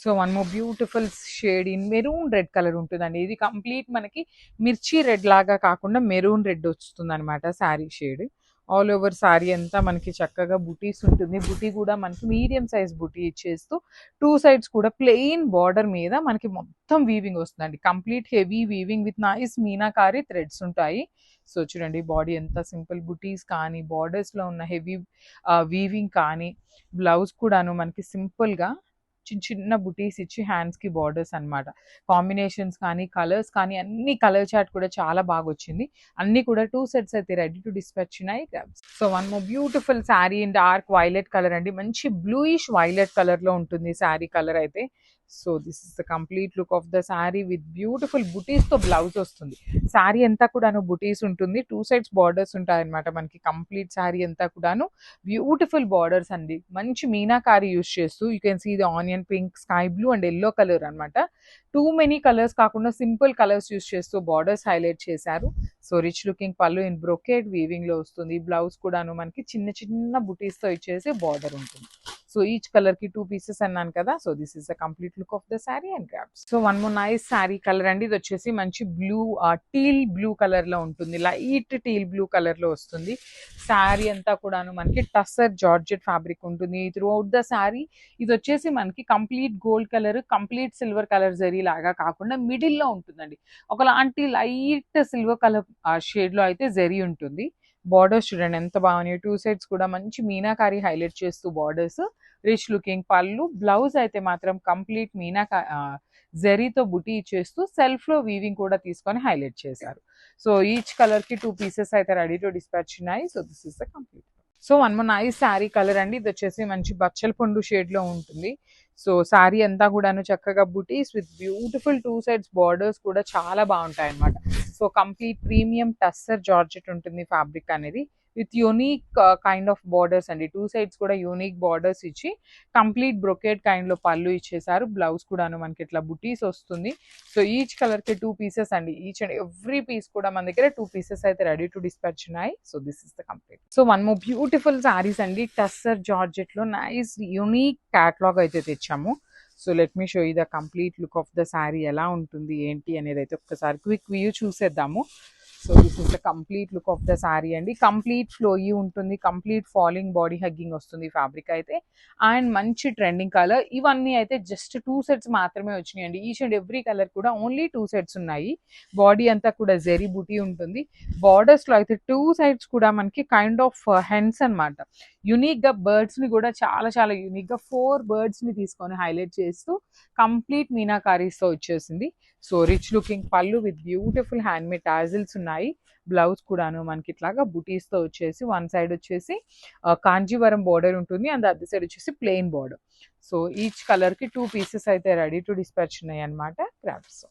So one more beautiful shade in maroon red colour ఉంటుందండి. ఇది complete మనకి మిర్చి రెడ్ లాగా కాకుండా మెరూన్ రెడ్ వస్తుంది అనమాట sari shade. All over sari అంతా మనకి చక్కగా బుటీస్ ఉంటుంది. బుటీ కూడా మనకి మీడియం సైజ్ బుటీ ఇచ్చేస్తూ టూ సైడ్స్ కూడా ప్లెయిన్ బార్డర్ మీద మనకి మొత్తం వీవింగ్ వస్తుందండి. Complete heavy weaving with nice meenakari threads ఉంటాయి. సో చూడండి బాడీ ఎంత సింపుల్ బుటీస్ కానీ బార్డర్స్లో ఉన్న హెవీ వీవింగ్ కానీ బ్లౌజ్ కూడాను మనకి సింపుల్గా చిన్న చిన్న బుటీస్ ఇచ్చి హ్యాండ్స్కి బార్డర్స్ అనమాట. కాంబినేషన్స్ కానీ కలర్స్ కానీ అన్ని కలర్ చార్ట్ కూడా చాలా బాగా వచ్చింది. అన్ని కూడా టూ సెట్స్ అయితే రెడీ టు డిస్పాచ్ ఉన్నాయి. So one more beautiful sari in dark violet colour అండి. మంచి బ్లూయిష్ వైలెట్ కలర్లో ఉంటుంది శారీ కలర్ అయితే. So this is the complete look of the sari with beautiful బుటీస్తో బ్లౌజ్ వస్తుంది. శారీ అంతా కూడాను బుటీస్ ఉంటుంది. టూ సైడ్స్ బార్డర్స్ ఉంటాయన్నమాట మనకి. కంప్లీట్ శారీ అంతా కూడాను బ్యూటిఫుల్ బార్డర్స్ అండి. మంచి మీనాకారి యూస్ చేస్తూ you can see the onion pink, sky blue and yellow colour అనమాట. టూ మెనీ కలర్స్ కాకుండా సింపుల్ కలర్స్ యూస్ చేస్తూ బార్డర్స్ హైలైట్ చేశారు. So rich looking pallu in brocade weaving లో వస్తుంది. బ్లౌజ్ కూడాను మనకి చిన్న చిన్న బుటీస్ తో ఇచ్చేసి బార్డర్ ఉంటుంది. సో ఈచ్ కలర్ కి 2 పీసెస్ అన్నాను కదా. So this is the complete look of the sari and grabs. So one more nice sari colour అండి. ఇది వచ్చేసి మంచి బ్లూ టీల్ బ్లూ కలర్ లో ఉంటుంది. లైట్ టీల్ బ్లూ కలర్ లో వస్తుంది. శారీ అంతా కూడాను మనకి టస్సర్ జార్జెట్ ఫ్యాబ్రిక్ ఉంటుంది త్రూ అవుట్ ద శారీ. ఇది వచ్చేసి మనకి complete gold colour, complete silver colour zari లాగా కాకుండా మిడిల్ లో ఉంటుందండి. ఒకలాంటి లైట్ సిల్వర్ కలర్ షేడ్ లో అయితే జరీ ఉంటుంది. బార్డర్స్ చూడండి ఎంత బాగున్నాయి. టూ సైడ్స్ కూడా మంచి మీనాకారి హైలైట్ చేస్తూ బార్డర్స్. రిచ్ లుకింగ్ పళ్ళు. బ్లౌజ్ అయితే మాత్రం కంప్లీట్ జరీతో బుటీ ఇచ్చేస్తూ సెల్ఫ్ లో వీవింగ్ కూడా తీసుకొని హైలైట్ చేశారు. సో ఈచ్ కలర్ కి 2 పీసెస్ అయితే రెడీ టు డిస్పాచ్ ఉన్నాయి. So this is the complete. So one more nice sari colour అండి. ఇది వచ్చేసి మంచి బచ్చల పండు షేడ్ లో ఉంటుంది. సో శారీ అంతా కూడాను చక్కగా బుటీస్ with beautiful two sides borders కూడా చాలా బాగుంటాయి అన్నమాట. So complete premium tussar georgette ఉంటుంది ఫ్యాబ్రిక్ అనేది with unique kind of borders అండి. టూ సైడ్స్ కూడా యూనిక్ బార్డర్స్ ఇచ్చి కంప్లీట్ బ్రొకేట్ కైండ్ లో పళ్ళు ఇచ్చేసారు. బ్లౌజ్ కూడాను మనకి ఇట్లా బుటీస్ వస్తుంది. సో ఈచ్ కలర్ కి 2 పీసెస్ అండి. ఈచ్ అండ్ ఎవ్రీ పీస్ కూడా మన దగ్గర 2 పీసెస్ అయితే రెడీ టు డిస్పాచ్ ఉన్నాయి. So this is the complete. So one more beautiful saris అండి. టస్సర్ జార్జెట్ లో నైస్ యూనిక్ క్యాటలాగ్ అయితే తెచ్చాము. So let me show you the complete look of the sari ఎలా ఉంటుంది ఏంటి అనేది అయితే ఒక్కసారి క్విక్ వ్యూ చూసేద్దాము. So this is the complete look of the sari అండి. కంప్లీట్ ఫ్లోయీ ఉంటుంది. కంప్లీట్ ఫాలింగ్ బాడీ హగ్గింగ్ వస్తుంది ఫ్యాబ్రిక్ అయితే. అండ్ మంచి ట్రెండింగ్ కలర్. ఇవన్నీ అయితే జస్ట్ 2 సెట్స్ మాత్రమే వచ్చినాయి అండి. ఈచ్ అండ్ ఎవ్రీ కలర్ కూడా ఓన్లీ 2 సెట్స్ ఉన్నాయి. బాడీ అంతా కూడా జెరీ బుటీ ఉంటుంది. బార్డర్స్ లో అయితే 2 సైడ్స్ కూడా మనకి కైండ్ ఆఫ్ హెన్స్ అనమాట. యునిక్ గా బర్డ్స్ ని కూడా చాలా చాలా యూనిక్ గా 4 బర్డ్స్ ని తీసుకొని హైలైట్ చేస్తూ కంప్లీట్ మీనాకారీస్ తో వచ్చేసింది. సో రిచ్ లుకింగ్ పళ్ళు with beautiful hand made tassels ఉన్నాయి. బ్లౌజ్ కూడాను మనకి ఇట్లాగా బుటీస్ తో వచ్చేసి వన్ సైడ్ వచ్చేసి కాంజీవరం బార్డర్ ఉంటుంది అండ్ అదర్ సైడ్ వచ్చేసి plain border. So each colour కి 2 పీసెస్ అయితే రెడీ టు డిస్పాచ్ ఉన్నాయి అనమాట. క్రాఫ్ట్స్.